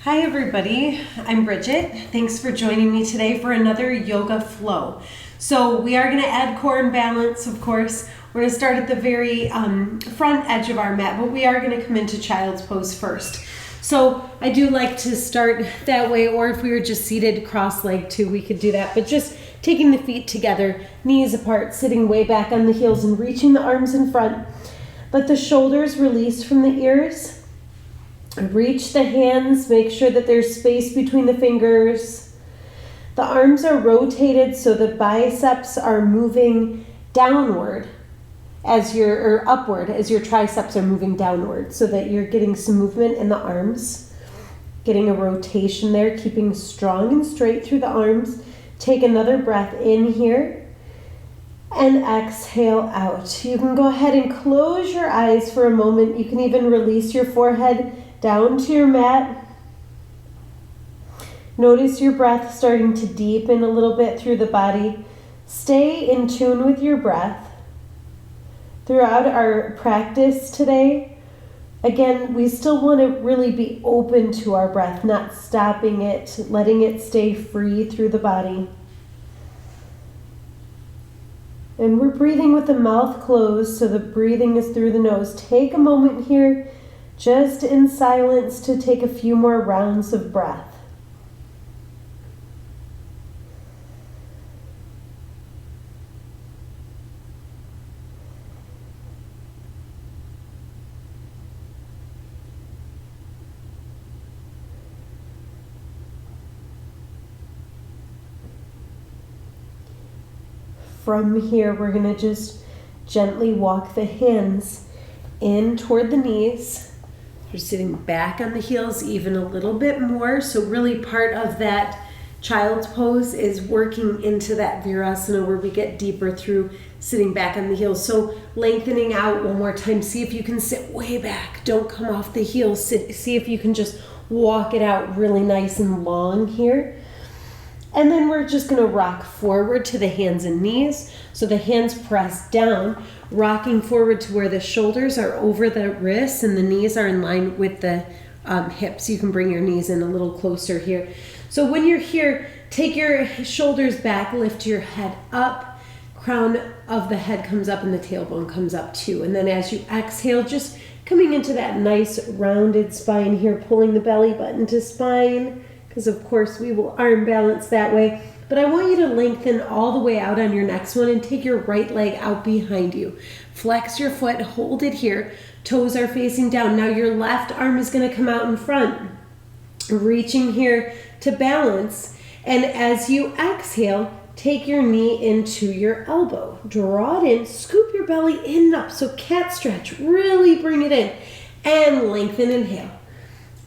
Hi everybody, I'm Bridget. Thanks for joining me today for another yoga flow. So we are going to add core and balance, of course. We're going to start at the very front edge of our mat, but we are going to come into child's pose first. So I do like to start that way, or if we were just seated cross-legged too, we could do that. But just taking the feet together, knees apart, sitting way back on the heels and reaching the arms in front. Let the shoulders release from the ears. Reach the hands, make sure that there's space between the fingers. The arms are rotated so the biceps are moving downward or upward as your triceps are moving downward, so that you're getting some movement in the arms, getting a rotation there, keeping strong and straight through the arms. Take another breath in here and exhale out. You can go ahead and close your eyes for a moment. You can even release your forehead down to your mat. Notice your breath starting to deepen a little bit through the body. Stay in tune with your breath. Throughout our practice today, again, we still want to really be open to our breath, not stopping it, letting it stay free through the body. And we're breathing with the mouth closed, so the breathing is through the nose. Take a moment here just in silence to take a few more rounds of breath. From here, we're going to just gently walk the hands in toward the knees. You're sitting back on the heels even a little bit more. So really part of that child's pose is working into that Virasana where we get deeper through sitting back on the heels. So lengthening out one more time. See if you can sit way back. Don't come off the heels. See if you can just walk it out really nice and long here. And then we're just going to rock forward to the hands and knees. So the hands press down, rocking forward to where the shoulders are over the wrists and the knees are in line with the hips. You can bring your knees in a little closer here. So when you're here, take your shoulders back, lift your head up. Crown of the head comes up and the tailbone comes up too. And then as you exhale, just coming into that nice rounded spine here, pulling the belly button to spine, because of course we will arm balance that way. But I want you to lengthen all the way out on your next one and take your right leg out behind you. Flex your foot, hold it here. Toes are facing down. Now your left arm is going to come out in front, reaching here to balance. And as you exhale, take your knee into your elbow. Draw it in, scoop your belly in and up. So cat stretch, really bring it in. And lengthen, inhale.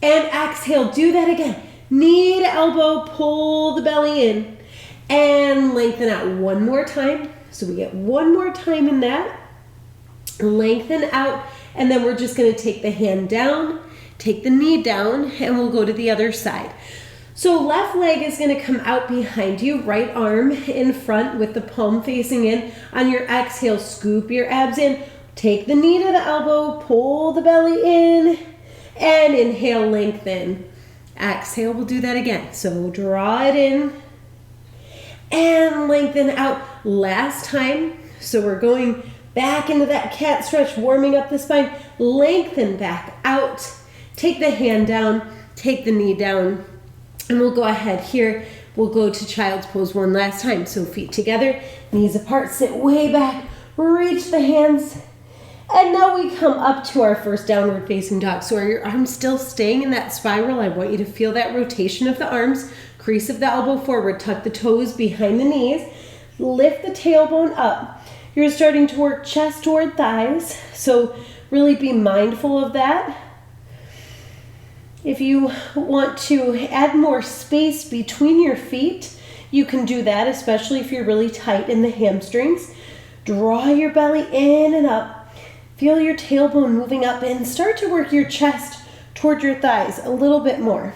And exhale, do that again. Knee to elbow, pull the belly in and lengthen out one more time. So we get one more time in that. Lengthen out, and then we're just going to take the hand down, take the knee down, and we'll go to the other side. So left leg is going to come out behind you, right arm in front with the palm facing in. On your exhale, scoop your abs in, take the knee to the elbow, pull the belly in, and inhale, lengthen. Exhale, we'll do that again. So draw it in and lengthen out. Last time. So we're going back into that cat stretch, warming up the spine. Lengthen back out. Take the hand down, take the knee down, and we'll go ahead here. We'll go to child's pose one last time. So feet together, knees apart, sit way back, reach the hands. And now we come up to our first downward facing dog. So are your arms still staying in that spiral? I want you to feel that rotation of the arms, crease of the elbow forward, tuck the toes behind the knees, lift the tailbone up. You're starting to work chest toward thighs, so really be mindful of that. If you want to add more space between your feet, you can do that, especially if you're really tight in the hamstrings. Draw your belly in and up. Feel your tailbone moving up and start to work your chest toward your thighs a little bit more.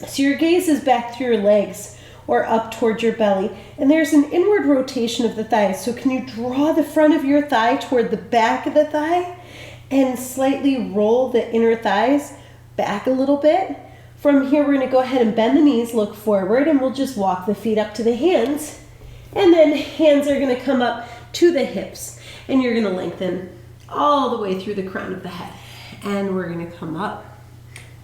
So your gaze is back through your legs or up toward your belly. And there's an inward rotation of the thighs. So can you draw the front of your thigh toward the back of the thigh and slightly roll the inner thighs back a little bit? From here, we're going to go ahead and bend the knees, look forward, and we'll just walk the feet up to the hands. And then hands are going to come up to the hips. And you're going to lengthen all the way through the crown of the head. And we're going to come up.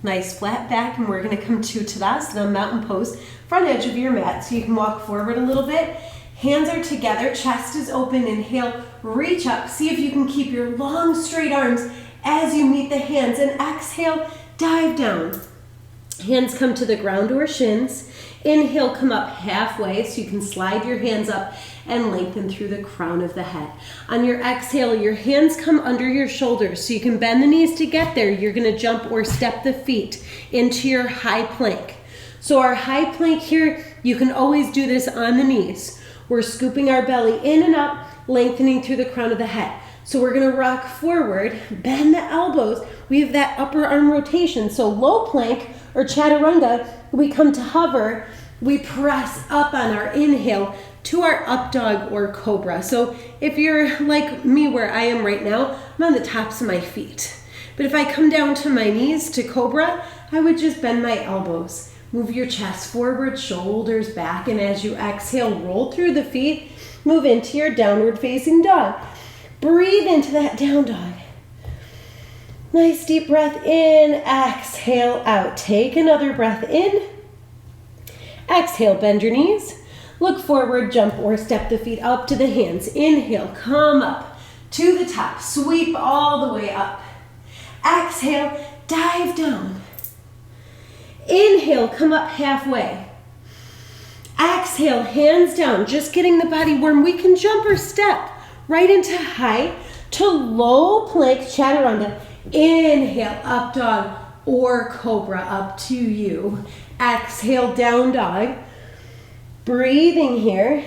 Nice flat back, and we're going to come to Tadasana, mountain pose, front edge of your mat. So you can walk forward a little bit. Hands are together, chest is open. Inhale, reach up. See if you can keep your long, straight arms as you meet the hands. And exhale, dive down. Hands come to the ground or shins. Inhale, come up halfway so you can slide your hands up and lengthen through the crown of the head. On your exhale, your hands come under your shoulders so you can bend the knees to get there. You're going to jump or step the feet into your high plank. So our high plank here, you can always do this on the knees. We're scooping our belly in and up, lengthening through the crown of the head. So we're going to rock forward, bend the elbows. We have that upper arm rotation. So low plank or chaturanga, we come to hover. We press up on our inhale to our up dog or cobra. So if you're like me where I am right now, I'm on the tops of my feet. But if I come down to my knees to cobra, I would just bend my elbows. Move your chest forward, shoulders back, and as you exhale, roll through the feet, move into your downward facing dog. Breathe into that down dog. Nice deep breath in, exhale out. Take another breath in. Exhale, bend your knees. Look forward, jump or step the feet up to the hands. Inhale, come up to the top. Sweep all the way up. Exhale, dive down. Inhale, come up halfway. Exhale, hands down, just getting the body warm. We can jump or step right into high to low plank chaturanga. Inhale, up dog or cobra, up to you. Exhale, down dog. Breathing here.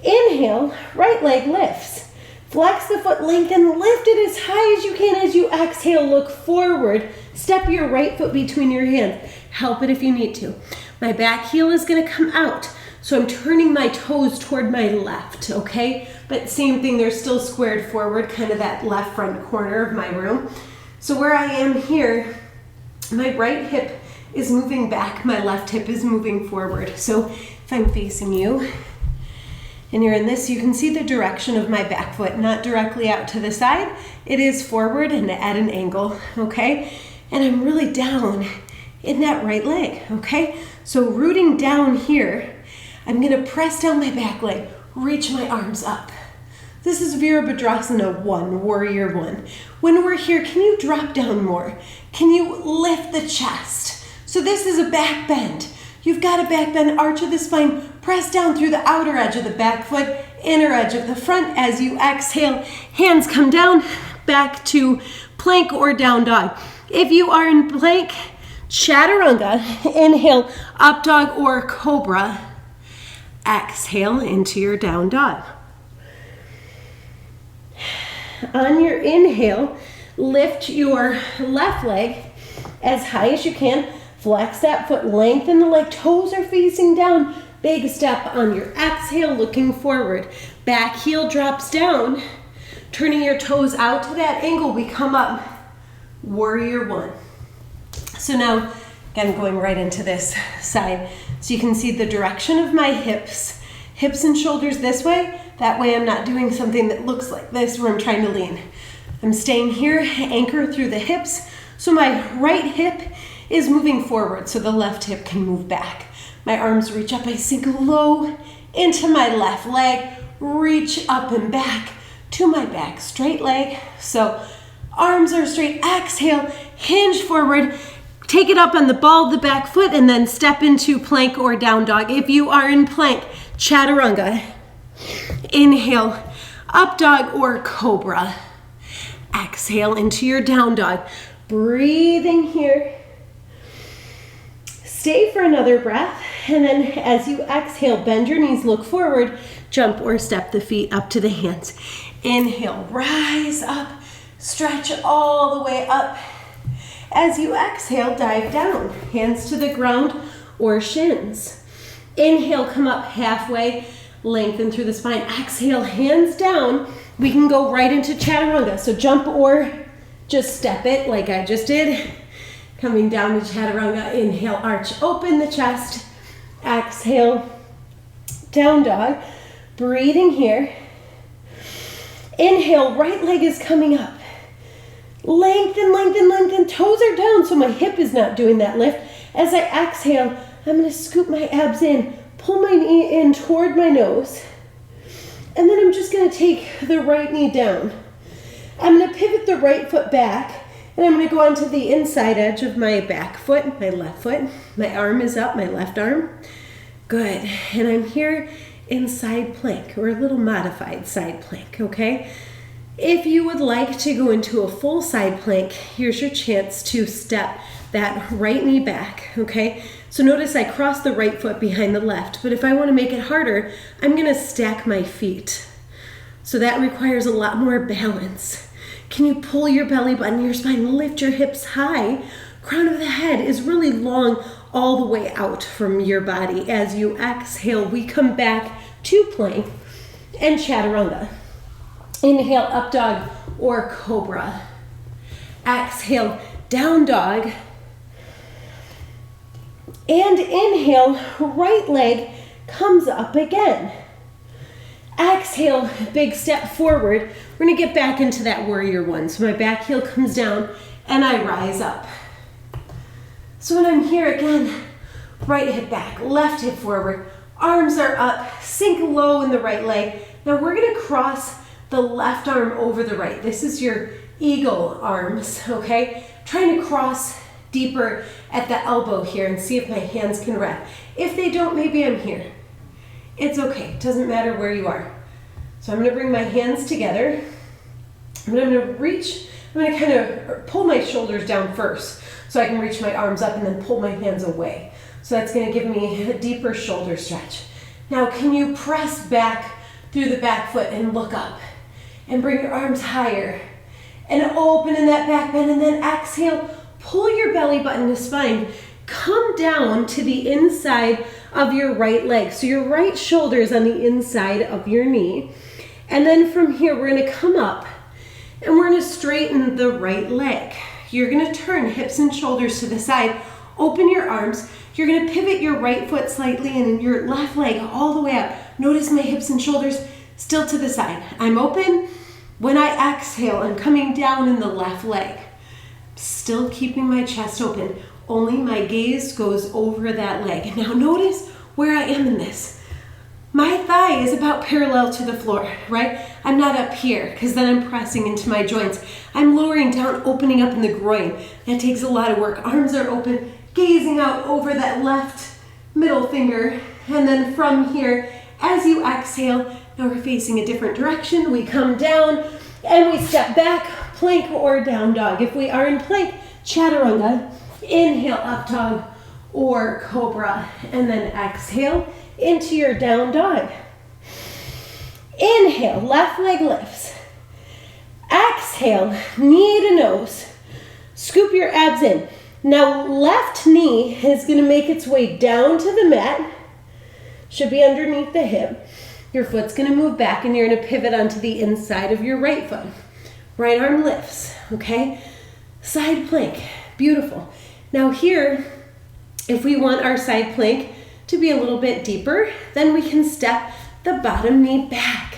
Inhale, right leg lifts. Flex the foot, lengthen, lift it as high as you can. As you exhale, look forward. Step your right foot between your hands. Help it if you need to. My back heel is going to come out. So I'm turning my toes toward my left, okay? But same thing, they're still squared forward, kind of that left front corner of my room. So where I am here, my right hip is moving back, my left hip is moving forward. So if I'm facing you and you're in this, you can see the direction of my back foot, not directly out to the side. It is forward and at an angle, okay? And I'm really down in that right leg, okay? So rooting down here, I'm gonna press down my back leg, reach my arms up. This is Virabhadrasana 1, Warrior 1. When we're here, can you drop down more? Can you lift the chest? So this is a back bend. You've got a back bend, arch of the spine, press down through the outer edge of the back foot, inner edge of the front. As you exhale, hands come down, back to plank or down dog. If you are in plank, chaturanga, inhale, up dog or cobra. Exhale into your down dog. On your inhale, lift your left leg as high as you can. Flex that foot, lengthen the leg, toes are facing down. Big step on your exhale, looking forward. Back heel drops down. Turning your toes out to that angle, we come up. Warrior 1. So now, again, going right into this side. So you can see the direction of my hips. Hips and shoulders this way. That way I'm not doing something that looks like this where I'm trying to lean. I'm staying here, anchor through the hips. So my right hip is moving forward so the left hip can move back. My arms reach up, I sink low into my left leg, reach up and back to my back straight leg. So arms are straight, exhale, hinge forward, take it up on the ball of the back foot and then step into plank or down dog. If you are in plank, chaturanga, inhale, up dog or cobra. Exhale into your down dog. Breathing here. Stay for another breath. And then as you exhale, bend your knees, look forward, jump or step the feet up to the hands. Inhale, rise up, stretch all the way up. As you exhale, dive down, hands to the ground or shins. Inhale, come up halfway, lengthen through the spine. Exhale, hands down. We can go right into chaturanga. So jump or just step it like I just did. Coming down to chaturanga, inhale, arch, open the chest. Exhale, down dog. Breathing here. Inhale, right leg is coming up. Lengthen, lengthen, lengthen. Toes are down so my hip is not doing that lift. As I exhale, I'm going to scoop my abs in, pull my knee in toward my nose, and then I'm just going to take the right knee down. I'm going to pivot the right foot back, and I'm going to go onto the inside edge of my back foot, my left foot. My arm is up, my left arm. Good. And I'm here in side plank, or a little modified side plank, okay? If you would like to go into a full side plank, here's your chance to step that right knee back, okay? So notice I cross the right foot behind the left, but if I want to make it harder, I'm going to stack my feet. So that requires a lot more balance. Can you pull your belly button, your spine, lift your hips high? Crown of the head is really long all the way out from your body. As you exhale, we come back to plank and chaturanga. Inhale, up dog or cobra. Exhale, down dog. And inhale, right leg comes up again. Exhale, big step forward. We're gonna get back into that warrior one. So my back heel comes down and I rise up. So when I'm here again, right hip back, left hip forward, arms are up, sink low in the right leg. Now we're gonna cross the left arm over the right. This is your eagle arms, okay? Trying to cross deeper at the elbow here and see if my hands can wrap. If they don't, maybe I'm here. It's okay, it doesn't matter where you are. So I'm gonna bring my hands together. I'm gonna reach, I'm gonna kind of pull my shoulders down first so I can reach my arms up and then pull my hands away. So that's gonna give me a deeper shoulder stretch. Now can you press back through the back foot and look up and bring your arms higher and open in that back bend, and then exhale, pull your belly button to spine. Come down to the inside of your right leg. So your right shoulder is on the inside of your knee. And then from here, we're gonna come up and we're gonna straighten the right leg. You're gonna turn hips and shoulders to the side, open your arms. You're gonna pivot your right foot slightly and your left leg all the way up. Notice my hips and shoulders still to the side. I'm open. When I exhale, I'm coming down in the left leg. Still keeping my chest open. Only my gaze goes over that leg. Now notice where I am in this. My thigh is about parallel to the floor, right? I'm not up here because then I'm pressing into my joints. I'm lowering down, opening up in the groin. That takes a lot of work. Arms are open, gazing out over that left middle finger. And then from here, as you exhale, now we're facing a different direction. We come down and we step back, plank or down dog. If we are in plank, chaturanga, inhale, up dog or cobra, and then exhale into your down dog. Inhale, left leg lifts. Exhale, knee to nose. Scoop your abs in. Now left knee is gonna make its way down to the mat. Should be underneath the hip. Your foot's gonna move back and you're gonna pivot onto the inside of your right foot. Right arm lifts, okay? Side plank, beautiful. Now here, if we want our side plank to be a little bit deeper, then we can step the bottom knee back.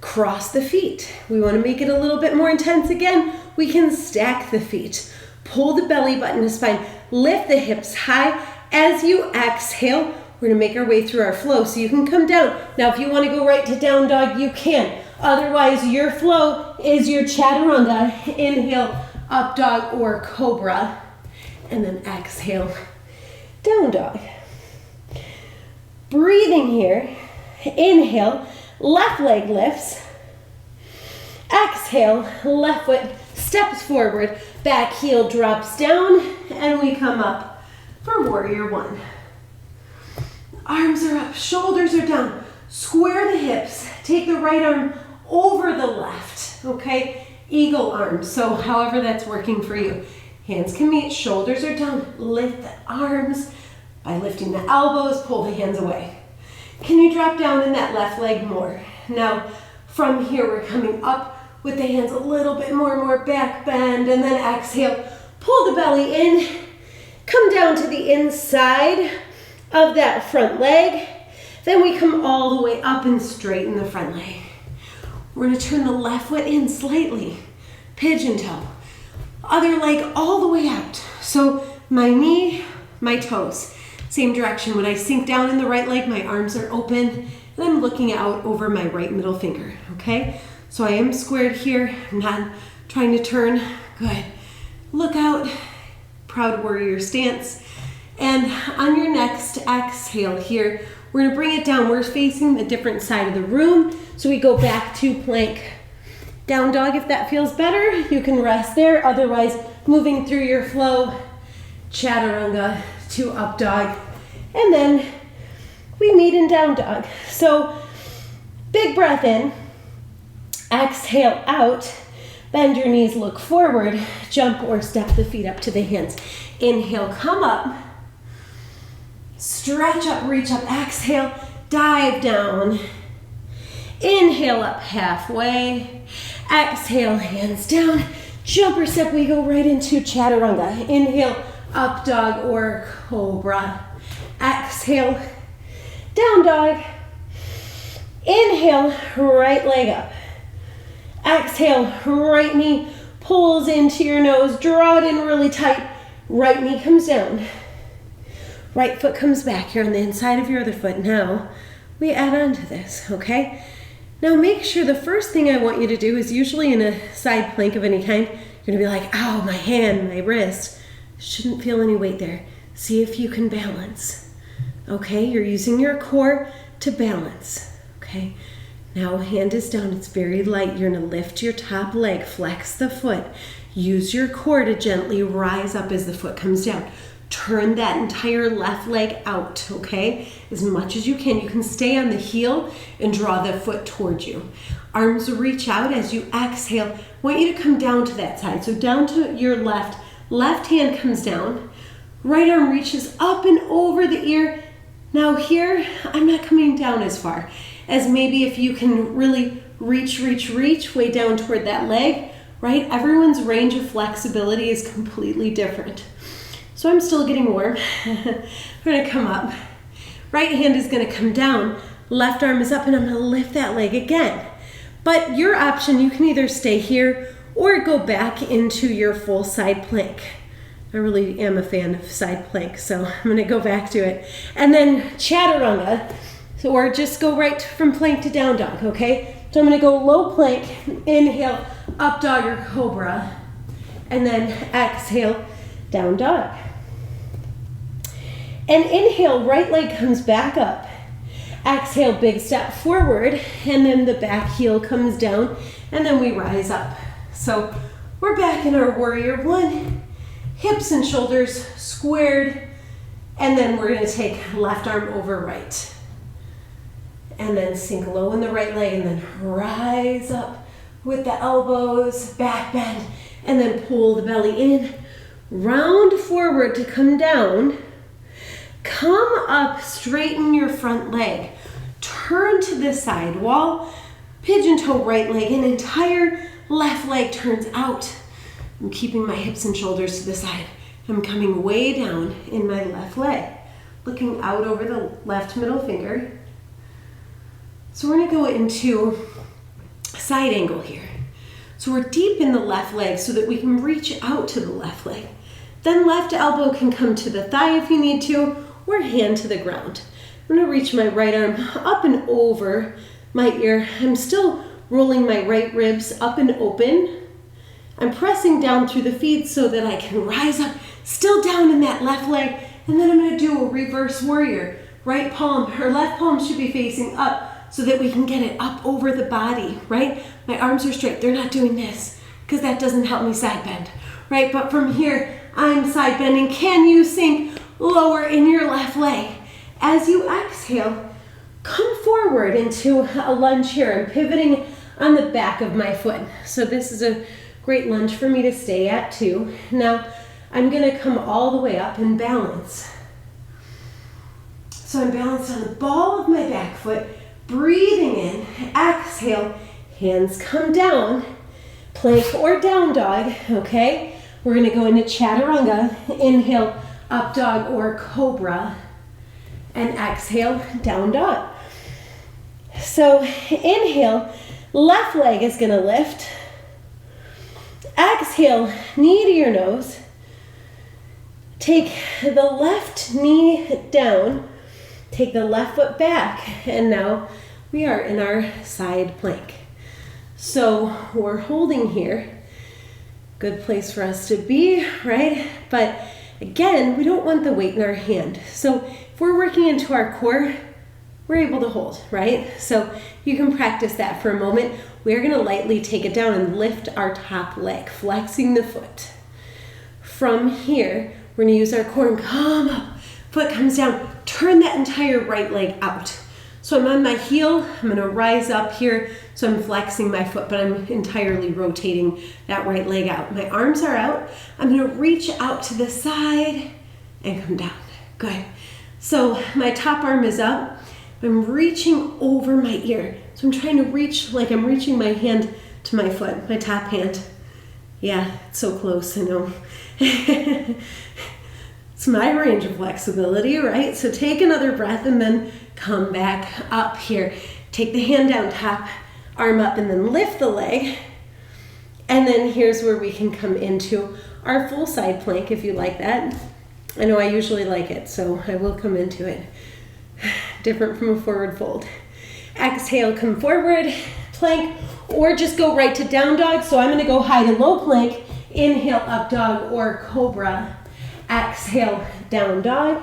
Cross the feet. We wanna make it a little bit more intense again. We can stack the feet. Pull the belly button to spine. Lift the hips high. As you exhale, we're gonna make our way through our flow so you can come down. Now, if you wanna go right to down dog, you can. Otherwise, your flow is your chaturanga. Inhale, up dog or cobra. And then exhale, down dog. Breathing here. Inhale, left leg lifts. Exhale, left foot steps forward. Back heel drops down and we come up for warrior one. Arms are up, shoulders are down. Square the hips. Take the right arm over the left, okay? Eagle arms, so however that's working for you. Hands can meet, shoulders are down. Lift the arms by lifting the elbows, pull the hands away. Can you drop down in that left leg more? Now, from here, we're coming up with the hands a little bit more back bend, and then exhale, pull the belly in, come down to the inside of that front leg. Then we come all the way up and straighten the front leg. We're gonna turn the left foot in slightly, pigeon toe. Other leg all the way out. So my knee, my toes, same direction. When I sink down in the right leg, my arms are open, and I'm looking out over my right middle finger, okay? So I am squared here, I'm not trying to turn. Good. Look out, proud warrior stance. And on your next exhale here, we're gonna bring it down. We're facing a different side of the room. So we go back to plank. Down dog, if that feels better, you can rest there. Otherwise, moving through your flow, chaturanga to up dog. And then we meet in down dog. So big breath in, exhale out, bend your knees, look forward, jump or step the feet up to the hands. Inhale, come up, stretch up, reach up, exhale, dive down. Inhale up halfway, exhale, hands down, jump or step, we go right into chaturanga. Inhale, up dog or cobra. Exhale, down dog. Inhale, right leg up. Exhale, right knee pulls into your nose, draw it in really tight. Right knee comes down. Right foot comes back here on the inside of your other foot. Now, we add on to this, okay? Now make sure the first thing I want you to do is usually in a side plank of any kind, you're gonna be like, ow, my hand, my wrist. Shouldn't feel any weight there. See if you can balance. Okay, you're using your core to balance. Okay, now hand is down, it's very light. You're gonna lift your top leg, flex the foot. Use your core to gently rise up as the foot comes down. Turn that entire left leg out, okay? As much as you can. You can stay on the heel and draw the foot towards you. Arms reach out as you exhale. I want you to come down to that side. So down to your left. Left hand comes down. Right arm reaches up and over the ear. Now here, I'm not coming down as far as maybe if you can really reach way down toward that leg, right? Everyone's range of flexibility is completely different. So I'm still getting warm. We're gonna come up. Right hand is gonna come down. Left arm is up and I'm gonna lift that leg again. But your option, you can either stay here or go back into your full side plank. I really am a fan of side plank, so I'm gonna go back to it. And then chaturanga, or just go right from plank to down dog, okay? So I'm gonna go low plank, inhale, up dog or cobra, and then exhale, down dog. And inhale, right leg comes back up. Exhale, big step forward, and then the back heel comes down, and then we rise up. So we're back in our warrior one, hips and shoulders squared, and then we're gonna take left arm over right. And then sink low in the right leg, and then rise up with the elbows, back bend, and then pull the belly in, round forward to come down. Come up, straighten your front leg. Turn to this side wall, pigeon toe right leg, and entire left leg turns out. I'm keeping my hips and shoulders to the side. I'm coming way down in my left leg, looking out over the left middle finger. So we're gonna go into side angle here. So we're deep in the left leg so that we can reach out to the left leg. Then left elbow can come to the thigh if you need to, or hand to the ground. I'm gonna reach my right arm up and over my ear. I'm still rolling my right ribs up and open. I'm pressing down through the feet so that I can rise up, still down in that left leg, and then I'm gonna do a reverse warrior. Right palm, or left palm should be facing up so that we can get it up over the body, right? My arms are straight, they're not doing this, because that doesn't help me side bend, right? But from here, I'm side bending. Can you sink lower in your left leg? As you exhale, come forward into a lunge here. I'm pivoting on the back of my foot. So this is a great lunge for me to stay at too. Now, I'm gonna come all the way up and balance. So I'm balanced on the ball of my back foot, breathing in, exhale, hands come down, plank or down dog, okay? We're gonna go into chaturanga. Inhale, up dog or cobra. And exhale, down dog. So inhale, left leg is gonna lift. Exhale, knee to your nose. Take the left knee down. Take the left foot back. And now we are in our side plank. So we're holding here. Good place for us to be, right? But again, we don't want the weight in our hand. So if we're working into our core, we're able to hold, right? So you can practice that for a moment. We're gonna lightly take it down and lift our top leg, flexing the foot. From here, we're gonna use our core and come up. Foot comes down, turn that entire right leg out. So I'm on my heel, I'm gonna rise up here, so I'm flexing my foot, but I'm entirely rotating that right leg out. My arms are out, I'm gonna reach out to the side and come down. Good. So my top arm is up, I'm reaching over my ear. So I'm trying to reach like I'm reaching my hand to my foot, my top hand. Yeah, it's so close, I know. It's my range of flexibility, right? So take another breath and then come back up here. Take the hand down, top arm up, and then lift the leg. And then here's where we can come into our full side plank if you like that. I know I usually like it, so I will come into it. Different from a forward fold. Exhale, come forward, plank, or just go right to down dog. So I'm gonna go high to low plank. Inhale, up dog or cobra. Exhale, down dog.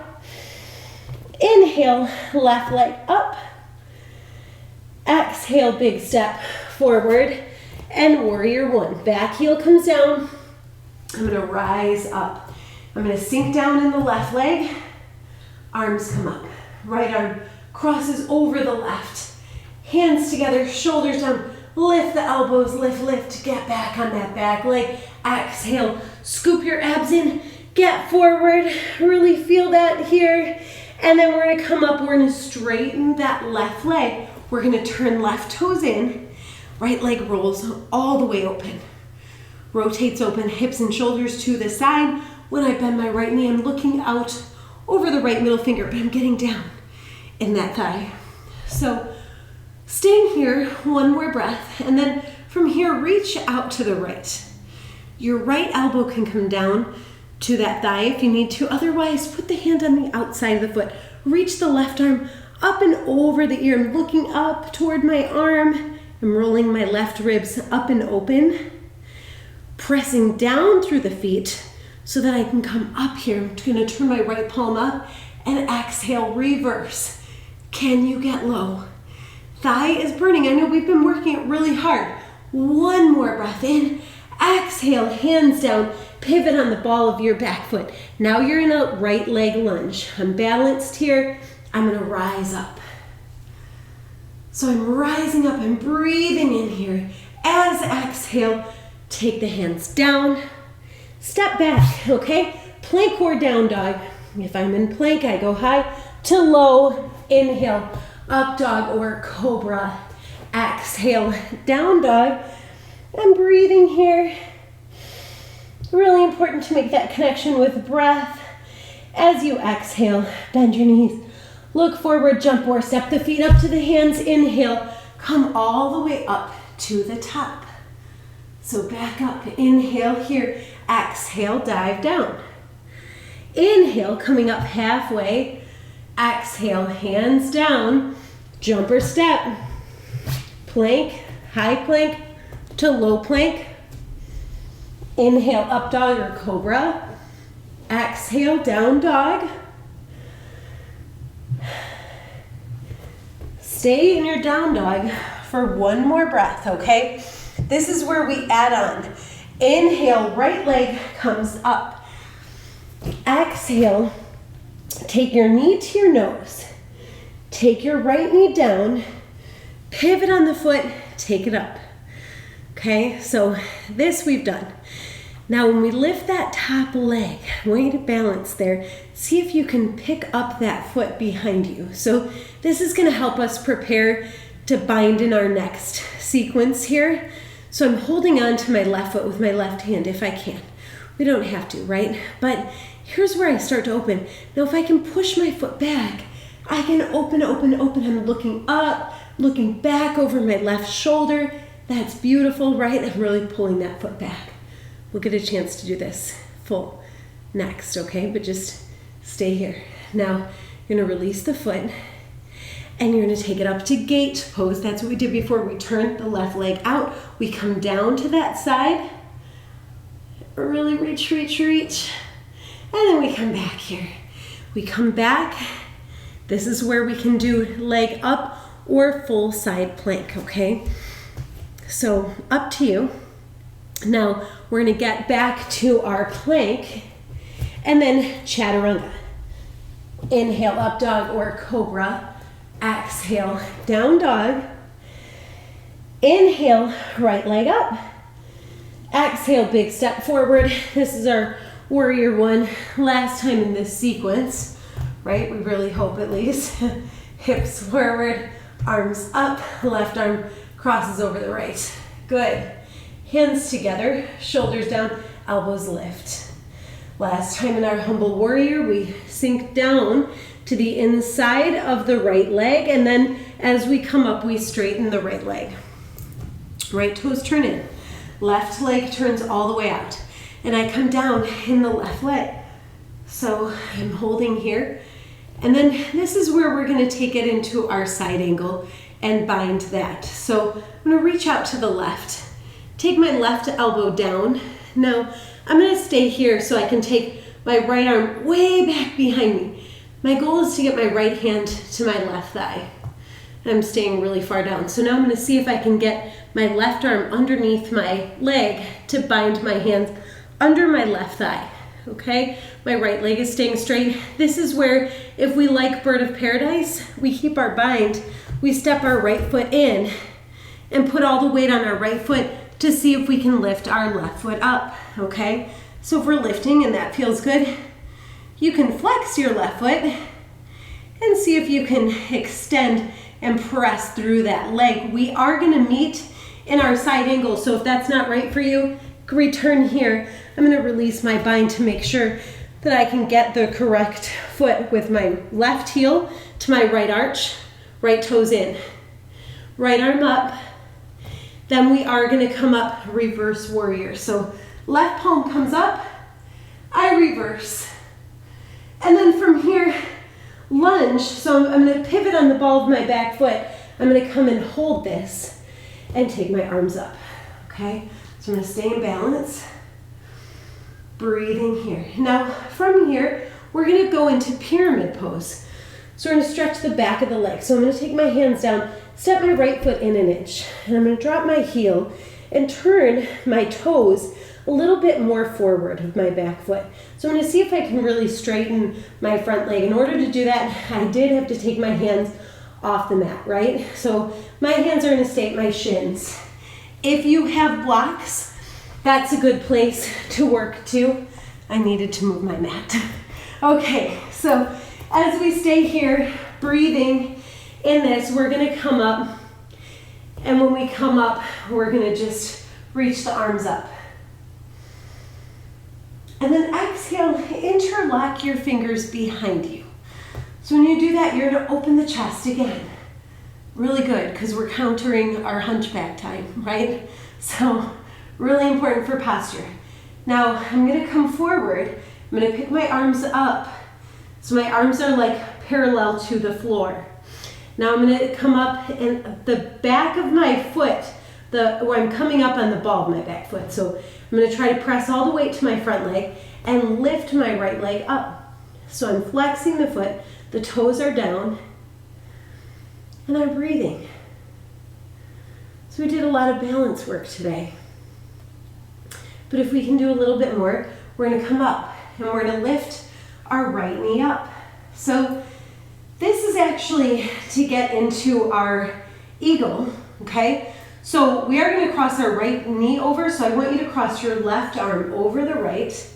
Inhale, left leg up. Exhale, big step forward. And warrior one. Back heel comes down. I'm gonna rise up. I'm gonna sink down in the left leg. Arms come up. Right arm crosses over the left. Hands together, shoulders down. Lift the elbows, lift, lift. Get back on that back leg. Exhale, scoop your abs in. Get forward, really feel that here. And then we're gonna come up, we're gonna straighten that left leg. We're gonna turn left toes in. Right leg rolls all the way open. Rotates open, hips and shoulders to the side. When I bend my right knee, I'm looking out over the right middle finger, but I'm getting down in that thigh. So staying here, one more breath, and then from here, reach out to the right. Your right elbow can come down to that thigh if you need to. Otherwise, put the hand on the outside of the foot. Reach the left arm up and over the ear. I'm looking up toward my arm. I'm rolling my left ribs up and open. Pressing down through the feet so that I can come up here. I'm gonna turn my right palm up and exhale, reverse. Can you get low? Thigh is burning. I know we've been working it really hard. One more breath in. Exhale, hands down. Pivot on the ball of your back foot. Now you're in a right leg lunge. I'm balanced here. I'm gonna rise up. So I'm rising up, I'm breathing in here. As exhale, take the hands down. Step back, okay? Plank or down dog. If I'm in plank, I go high to low. Inhale, up dog or cobra. Exhale, down dog. I'm breathing here. Really important to make that connection with breath. As you exhale, bend your knees. Look forward, jump or step the feet up to the hands. Inhale, come all the way up to the top. So back up, inhale here. Exhale, dive down. Inhale, coming up halfway. Exhale, hands down. Jump or step. Plank, high plank to low plank. Inhale, up dog or cobra. Exhale, down dog. Stay in your down dog for one more breath, okay? This is where we add on. Inhale, right leg comes up. Exhale, take your knee to your nose. Take your right knee down. Pivot on the foot, take it up. Okay, so this we've done. Now when we lift that top leg, I want you to balance there. See if you can pick up that foot behind you. So this is gonna help us prepare to bind in our next sequence here. So I'm holding on to my left foot with my left hand if I can. We don't have to, right? But here's where I start to open. Now if I can push my foot back, I can open. I'm looking up, looking back over my left shoulder. That's beautiful, right? I'm really pulling that foot back. We'll get a chance to do this full next, okay? But just stay here. Now you're gonna release the foot and you're gonna take it up to gate pose. That's what we did before. We turned the left leg out. We come down to that side. Really reach. And then we come back here. We come back. This is where we can do leg up or full side plank, okay? So up to you. Now we're gonna get back to our plank and then chaturanga. Inhale, up dog or cobra. Exhale, down dog. Inhale, right leg up. Exhale, big step forward. This is our warrior one. Last time in this sequence, right? We really hope at least. Hips forward, arms up, left arm crosses over the right. Good. Hands together, shoulders down, elbows lift. Last time in our humble warrior, we sink down to the inside of the right leg, and then as we come up, we straighten the right leg. Right toes turn in. Left leg turns all the way out. And I come down in the left leg. So I'm holding here. And then this is where we're gonna take it into our side angle and bind that. So I'm gonna reach out to the left. Take my left elbow down. Now I'm gonna stay here so I can take my right arm way back behind me. My goal is to get my right hand to my left thigh. I'm staying really far down. So now I'm gonna see if I can get my left arm underneath my leg to bind my hands under my left thigh, okay? My right leg is staying straight. This is where, if we like Bird of Paradise, we keep our bind, we step our right foot in and put all the weight on our right foot to see if we can lift our left foot up, okay? So if we're lifting and that feels good, you can flex your left foot and see if you can extend and press through that leg. We are gonna meet in our side angle, so if that's not right for you, return here. I'm gonna release my bind to make sure that I can get the correct foot with my left heel to my right arch, right toes in. Right arm up. Then we are gonna come up reverse warrior. So left palm comes up, I reverse. And then from here, lunge. So I'm gonna pivot on the ball of my back foot. I'm gonna come and hold this and take my arms up, okay? So I'm gonna stay in balance. Breathing here. Now from here, we're gonna go into pyramid pose. So we're gonna stretch the back of the leg. So I'm gonna take my hands down, step my right foot in an inch, and I'm gonna drop my heel and turn my toes a little bit more forward of my back foot. So I'm gonna see if I can really straighten my front leg. In order to do that, I did have to take my hands off the mat, right? So my hands are gonna stay at my shins. If you have blocks, that's a good place to work to. I needed to move my mat. Okay, so as we stay here, breathing in this, we're gonna come up, and when we come up, we're gonna just reach the arms up. And then exhale, interlock your fingers behind you. So when you do that, you're gonna open the chest again. Really good, because we're countering our hunchback time, right? So really important for posture. Now I'm gonna come forward. I'm gonna pick my arms up. So my arms are like parallel to the floor. Now I'm gonna come up and the back of my foot, where I'm coming up on the ball of my back foot. So I'm gonna try to press all the weight to my front leg and lift my right leg up. So I'm flexing the foot, the toes are down, and I'm breathing. So we did a lot of balance work today. But if we can do a little bit more, we're gonna come up and we're gonna lift our right knee up. So this is actually to get into our eagle, okay? So we are gonna cross our right knee over, so I want you to cross your left arm over the right,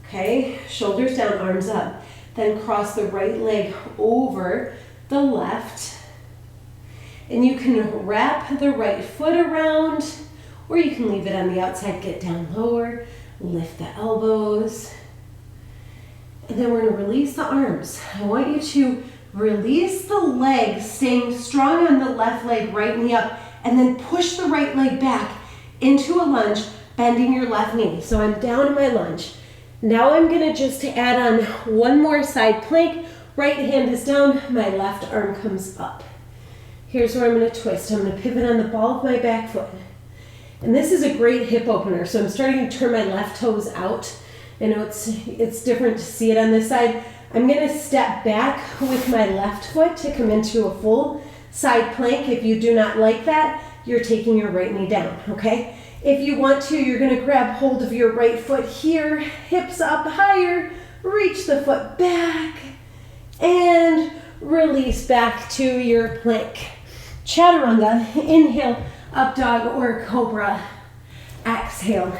okay? Shoulders down, arms up. Then cross the right leg over the left. And you can wrap the right foot around, or you can leave it on the outside, get down lower. Lift the elbows. And then we're going to release the arms. I want you to release the leg, staying strong on the left leg, right knee up, and then push the right leg back into a lunge, bending your left knee. So I'm down in my lunge. Now I'm going to just add on one more side plank. Right hand is down, my left arm comes up. Here's where I'm going to twist. I'm going to pivot on the ball of my back foot. And this is a great hip opener. So I'm starting to turn my left toes out. I know it's different to see it on this side. I'm going to step back with my left foot to come into a full side plank. If you do not like that, you're taking your right knee down, okay? If you want to, you're going to grab hold of your right foot here, hips up higher, reach the foot back, and release back to your plank. Chaturanga, inhale, up dog or cobra. Exhale,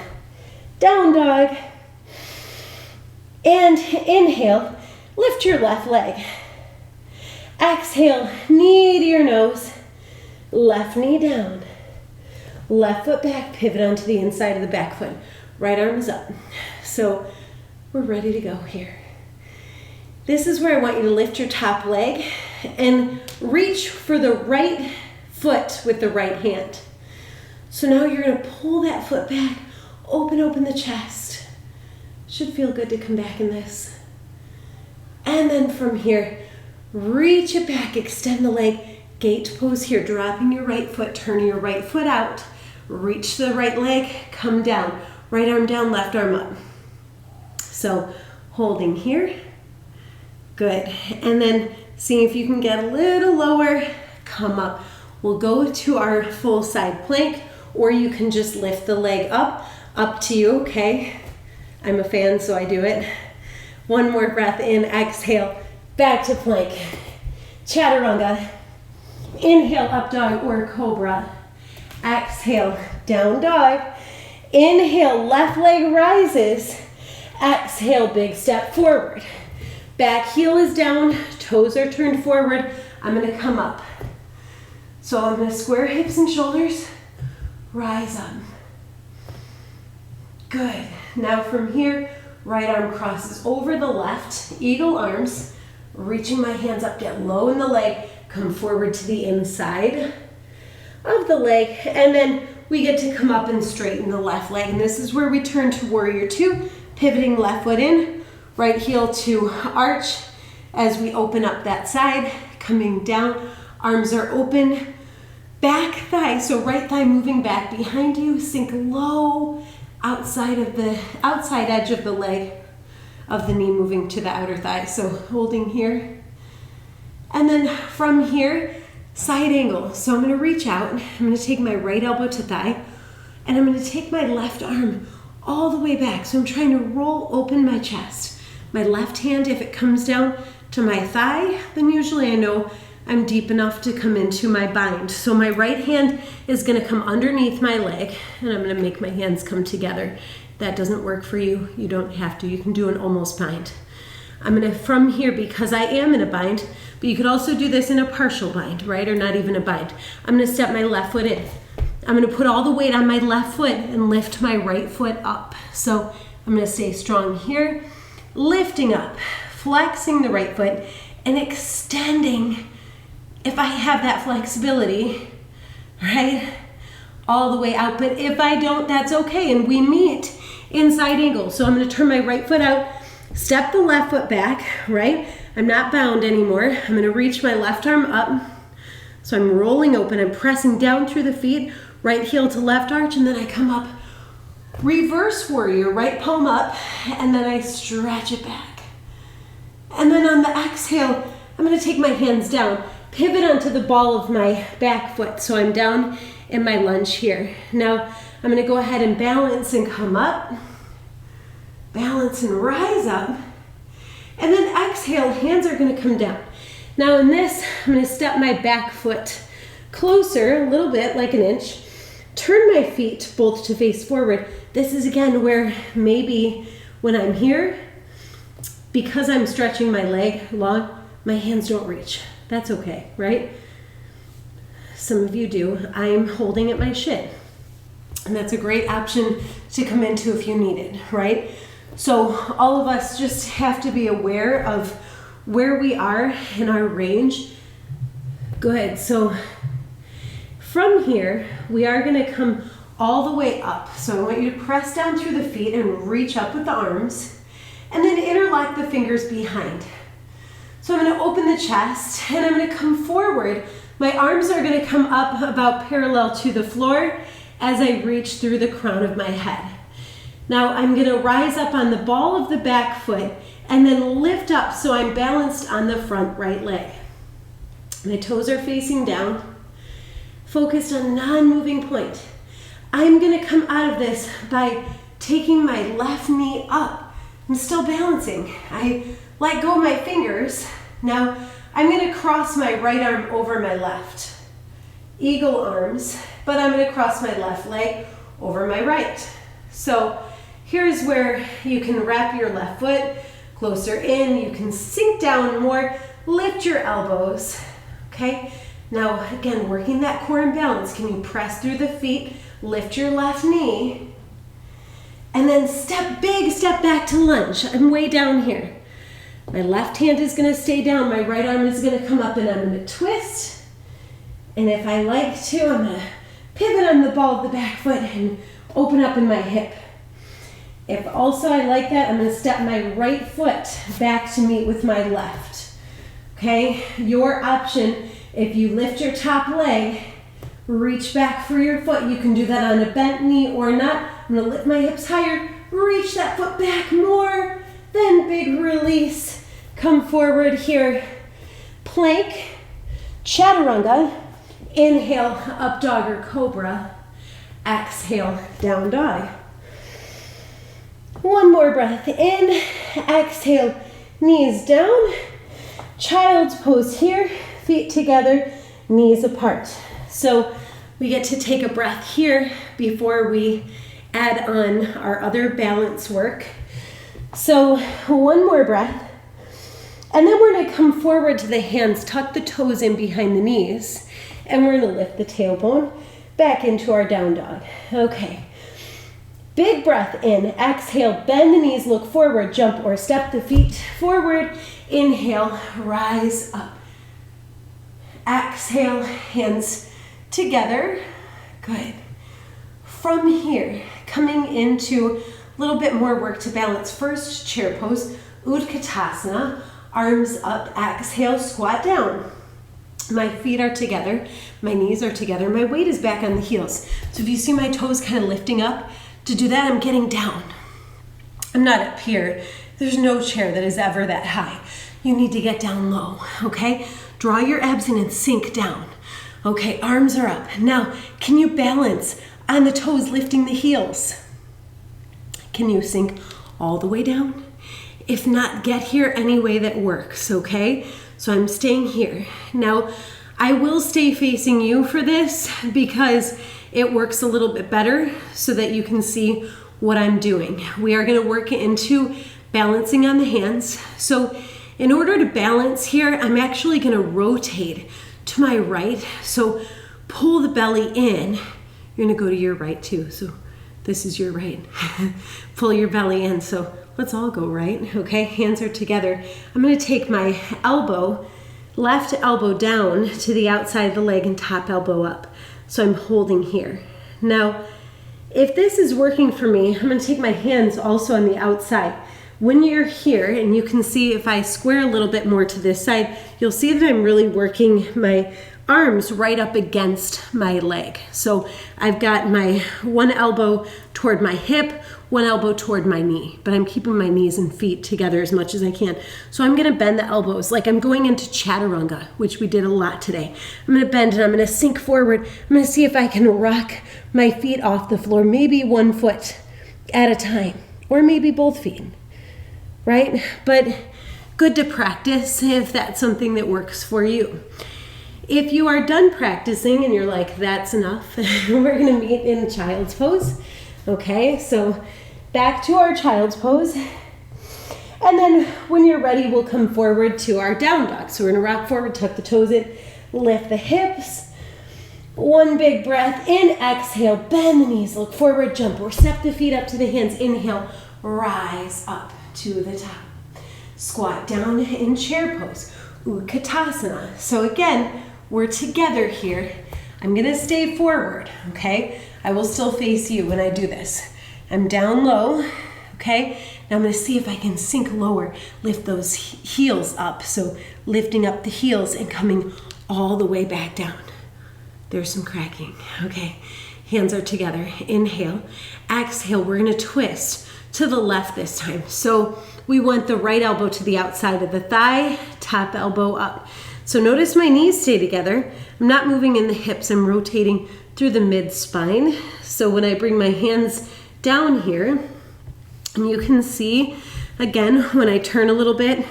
down dog. And inhale, lift your left leg. Exhale, knee to your nose, left knee down. Left foot back, pivot onto the inside of the back foot. Right arm is up. So we're ready to go here. This is where I want you to lift your top leg and reach for the right foot with the right hand. So now you're going to pull that foot back, open the chest. Should feel good to come back in this. And then from here, reach it back, extend the leg, gate pose here, dropping your right foot, turning your right foot out, reach the right leg, come down, right arm down, left arm up. So holding here, good. And then seeing if you can get a little lower, come up. We'll go to our full side plank, or you can just lift the leg up to you, okay? I'm a fan, so I do it. One more breath in, exhale, back to plank. Chaturanga, inhale, up dog or cobra. Exhale, down dog. Inhale, left leg rises. Exhale, big step forward. Back heel is down, toes are turned forward. I'm gonna come up. So I'm gonna square hips and shoulders, rise up. Good. Now from here, right arm crosses over the left, eagle arms, reaching my hands up, get low in the leg, come forward to the inside of the leg, and then we get to come up and straighten the left leg. And this is where we turn to warrior two, pivoting left foot in, right heel to arch as we open up that side, coming down, arms are open, back thigh, so right thigh moving back behind you, sink low, outside edge of the leg, of the knee moving to the outer thigh. So holding here. And then from here, side angle. So I'm gonna reach out, I'm gonna take my right elbow to thigh, and I'm gonna take my left arm all the way back. So I'm trying to roll open my chest. My left hand, if it comes down to my thigh, then usually I know I'm deep enough to come into my bind. So my right hand is gonna come underneath my leg, and I'm gonna make my hands come together. If that doesn't work for you, you don't have to. You can do an almost bind. I'm gonna, from here, because I am in a bind, but you could also do this in a partial bind, right? Or not even a bind. I'm gonna step my left foot in. I'm gonna put all the weight on my left foot and lift my right foot up. So I'm gonna stay strong here, lifting up, flexing the right foot, and extending, if I have that flexibility, right? All the way out, but if I don't, that's okay, and we meet in side angle. So I'm gonna turn my right foot out, step the left foot back, right? I'm not bound anymore. I'm gonna reach my left arm up. So I'm rolling open, I'm pressing down through the feet, right heel to left arch, and then I come up, reverse warrior, right palm up, and then I stretch it back. And then on the exhale, I'm gonna take my hands down, pivot onto the ball of my back foot. So I'm down in my lunge here. Now I'm gonna go ahead and balance and come up, balance and rise up, and then exhale, hands are gonna come down. Now in this, I'm gonna step my back foot closer, a little bit, like an inch, turn my feet both to face forward. This is again where maybe when I'm here, because I'm stretching my leg long, my hands don't reach. That's okay, right? Some of you do. I'm holding at my shin. And that's a great option to come into if you need it, right? So all of us just have to be aware of where we are in our range. Good. So from here, we are going to come all the way up. So I want you to press down through the feet and reach up with the arms, and then interlock the fingers behind. So I'm going to open the chest and I'm going to come forward. My arms are going to come up about parallel to the floor as I reach through the crown of my head. Now I'm going to rise up on the ball of the back foot and then lift up so I'm balanced on the front right leg. My toes are facing down, focused on non-moving point. I'm going to come out of this by taking my left knee up. I'm still balancing. I let go of my fingers. Now I'm going to cross my right arm over my left. Eagle arms, but I'm going to cross my left leg over my right. So here's where you can wrap your left foot closer in. You can sink down more, lift your elbows. Okay, now again, working that core and balance. Can you press through the feet, lift your left knee, and then big step back to lunge. I'm way down here. My left hand is going to stay down, my right arm is going to come up, and I'm going to twist. And if I like to, I'm going to pivot on the ball of the back foot and open up in my hip. If also I like that, I'm going to step my right foot back to meet with my left. Okay, your option, if you lift your top leg, reach back for your foot. You can do that on a bent knee or not. I'm going to lift my hips higher, reach that foot back more, then big release. Come forward here. Plank, chaturanga, inhale, up dog or cobra, exhale, down dog. One more breath in, exhale, knees down, child's pose here, feet together, knees apart. So we get to take a breath here before we add on our other balance work. So one more breath, and then we're going to come forward to the hands, tuck the toes in behind the knees, and we're going to lift the tailbone back into our down dog. Okay. Big breath in, exhale, bend the knees, look forward, jump or step the feet forward. Inhale, rise up. Exhale, hands together. Good. From here, coming into a little bit more work to balance. First, chair pose, Utkatasana, arms up, exhale, squat down. My feet are together, my knees are together, my weight is back on the heels. So if you see my toes kind of lifting up, to do that, I'm getting down. I'm not up here. There's no chair that is ever that high. You need to get down low, okay? Draw your abs in and sink down. Okay, arms are up. Now, can you balance on the toes, lifting the heels? Can you sink all the way down? If not, get here any way that works, okay? So I'm staying here. Now, I will stay facing you for this because it works a little bit better so that you can see what I'm doing. We are going to work into balancing on the hands. So in order to balance here, I'm actually going to rotate to my right. So pull the belly in. You're going to go to your right too. So this is your right. Pull your belly in. So let's all go right. Okay, hands are together. I'm going to take my elbow, left elbow down to the outside of the leg and top elbow up. So I'm holding here. Now, if this is working for me, I'm going to take my hands also on the outside. When you're here, and you can see if I square a little bit more to this side, you'll see that I'm really working my arms right up against my leg. So I've got my one elbow toward my hip, one elbow toward my knee, but I'm keeping my knees and feet together as much as I can. So I'm going to bend the elbows like I'm going into chaturanga, which we did a lot today. I'm going to bend and I'm going to sink forward. I'm going to see if I can rock my feet off the floor, maybe one foot at a time, or maybe both feet, right? But good to practice if that's something that works for you. If you are done practicing and you're like, that's enough, we're going to meet in child's pose. Okay, so back to our child's pose. And then when you're ready, we'll come forward to our down dog. So we're going to rock forward, tuck the toes in, lift the hips, One big breath in, exhale, bend the knees, look forward, jump, or step the feet up to the hands. Inhale, rise up to the top. Squat down in chair pose, Utkatasana. So again, we're together here. I'm gonna stay forward, okay? I will still face you when I do this. I'm down low, okay? Now I'm gonna see if I can sink lower, lift those heels up. So lifting up the heels and coming all the way back down. There's some cracking, okay? Hands are together, inhale. Exhale, we're gonna twist to the left this time. So we want the right elbow to the outside of the thigh, top elbow up. So notice my knees stay together. I'm not moving in the hips, I'm rotating through the mid-spine. So when I bring my hands down here, and you can see, again, when I turn a little bit,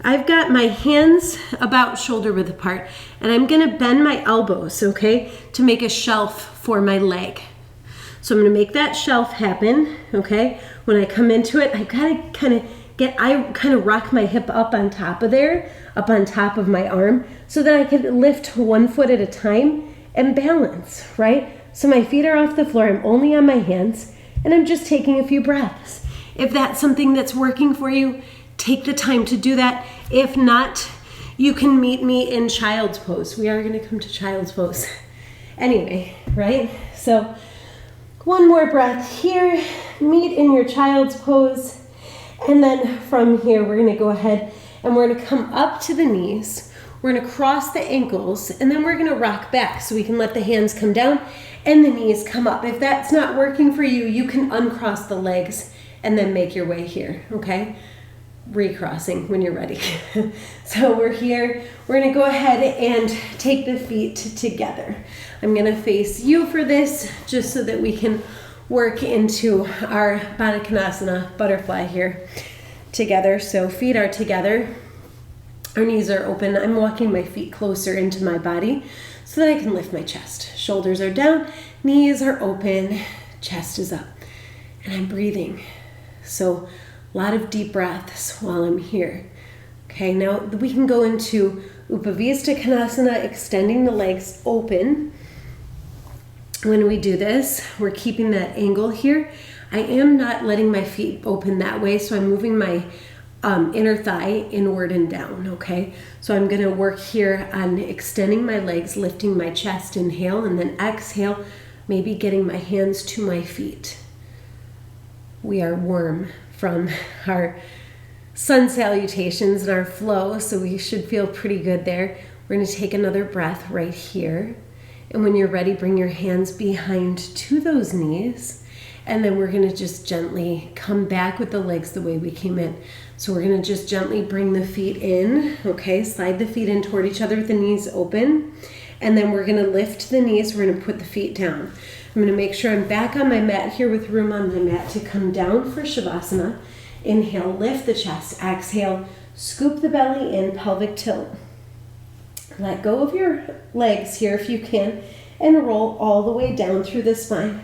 I've got my hands about shoulder width apart, and I'm gonna bend my elbows, okay, to make a shelf for my leg. So I'm gonna make that shelf happen, okay? When I come into it, I gotta kind of rock my hip up on top of there, up on top of my arm, so that I can lift one foot at a time and balance, right? So my feet are off the floor, I'm only on my hands, and I'm just taking a few breaths. If that's something that's working for you, take the time to do that. If not, you can meet me in child's pose. We are gonna come to child's pose. Anyway, right? So one more breath here, meet in your child's pose. And then from here, we're gonna go ahead and we're gonna come up to the knees. We're gonna cross the ankles, and then we're gonna rock back so we can let the hands come down and the knees come up. If that's not working for you, you can uncross the legs and then make your way here, okay? Recrossing when you're ready. So we're here, we're gonna go ahead and take the feet together. I'm gonna face you for this just so that we can work into our Baddha Konasana butterfly here together. So feet are together, our knees are open. I'm walking my feet closer into my body so that I can lift my chest. Shoulders are down, knees are open, chest is up, and I'm breathing. So a lot of deep breaths while I'm here. Okay, now we can go into Upavista Konasana, extending the legs open. When we do this, we're keeping that angle here. I am not letting my feet open that way, so I'm moving my inner thigh inward and down, okay? So I'm gonna work here on extending my legs, lifting my chest, inhale, and then exhale, maybe getting my hands to my feet. We are warm from our sun salutations and our flow, so we should feel pretty good there. We're gonna take another breath right here. And when you're ready, bring your hands behind to those knees. And then we're gonna just gently come back with the legs the way we came in. So we're gonna just gently bring the feet in, okay? Slide the feet in toward each other with the knees open. And then we're gonna lift the knees, we're gonna put the feet down. I'm gonna make sure I'm back on my mat here with room on my mat to come down for Shavasana. Inhale, lift the chest. Exhale, scoop the belly in, pelvic tilt. Let go of your legs here if you can, and roll all the way down through the spine.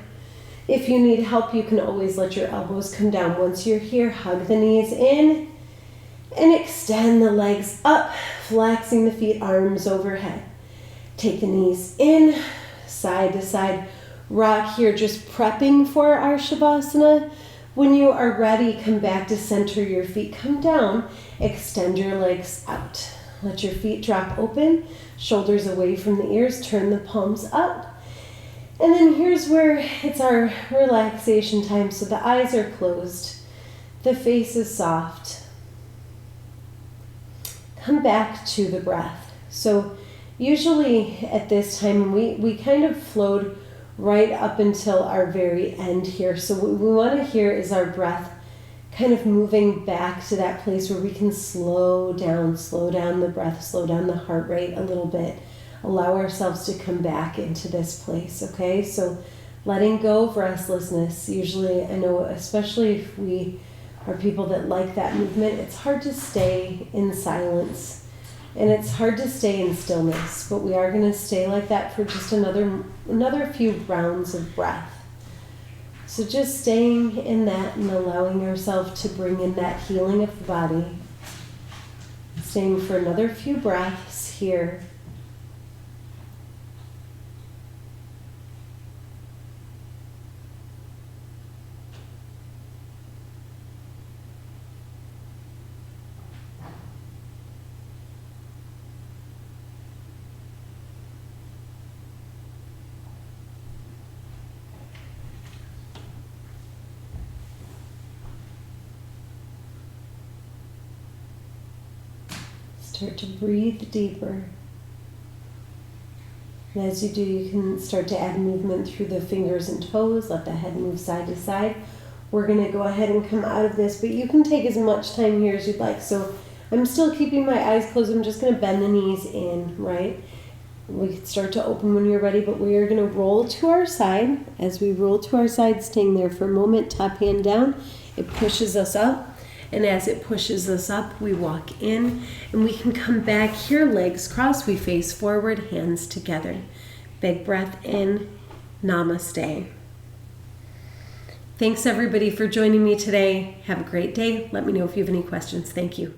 If you need help, you can always let your elbows come down. Once you're here, hug the knees in and extend the legs up, flexing the feet, arms overhead. Take the knees in, side to side. Rock here, just prepping for our Shavasana. When you are ready, come back to center your feet, come down, extend your legs out. Let your feet drop open, shoulders away from the ears, turn the palms up. And then here's where it's our relaxation time. So the eyes are closed, the face is soft. Come back to the breath. So usually at this time, we kind of flowed right up until our very end here. So what we want to hear is our breath kind of moving back to that place where we can slow down the breath, slow down the heart rate a little bit. Allow ourselves to come back into this place, okay? So letting go of restlessness. Usually, I know, especially if we are people that like that movement, it's hard to stay in silence. And it's hard to stay in stillness, but we are going to stay like that for just another few rounds of breath. So just staying in that and allowing ourselves to bring in that healing of the body. Staying for another few breaths here. Start to breathe deeper. And as you do, you can start to add movement through the fingers and toes. Let the head move side to side. We're going to go ahead and come out of this, but you can take as much time here as you'd like. So I'm still keeping my eyes closed. I'm just going to bend the knees in, right? We can start to open when you're ready, but we are going to roll to our side. As we roll to our side, staying there for a moment, top hand down, it pushes us up. And as it pushes us up, we walk in, and we can come back here, legs crossed, we face forward, hands together. Big breath in, namaste. Thanks everybody for joining me today. Have a great day. Let me know if you have any questions. Thank you.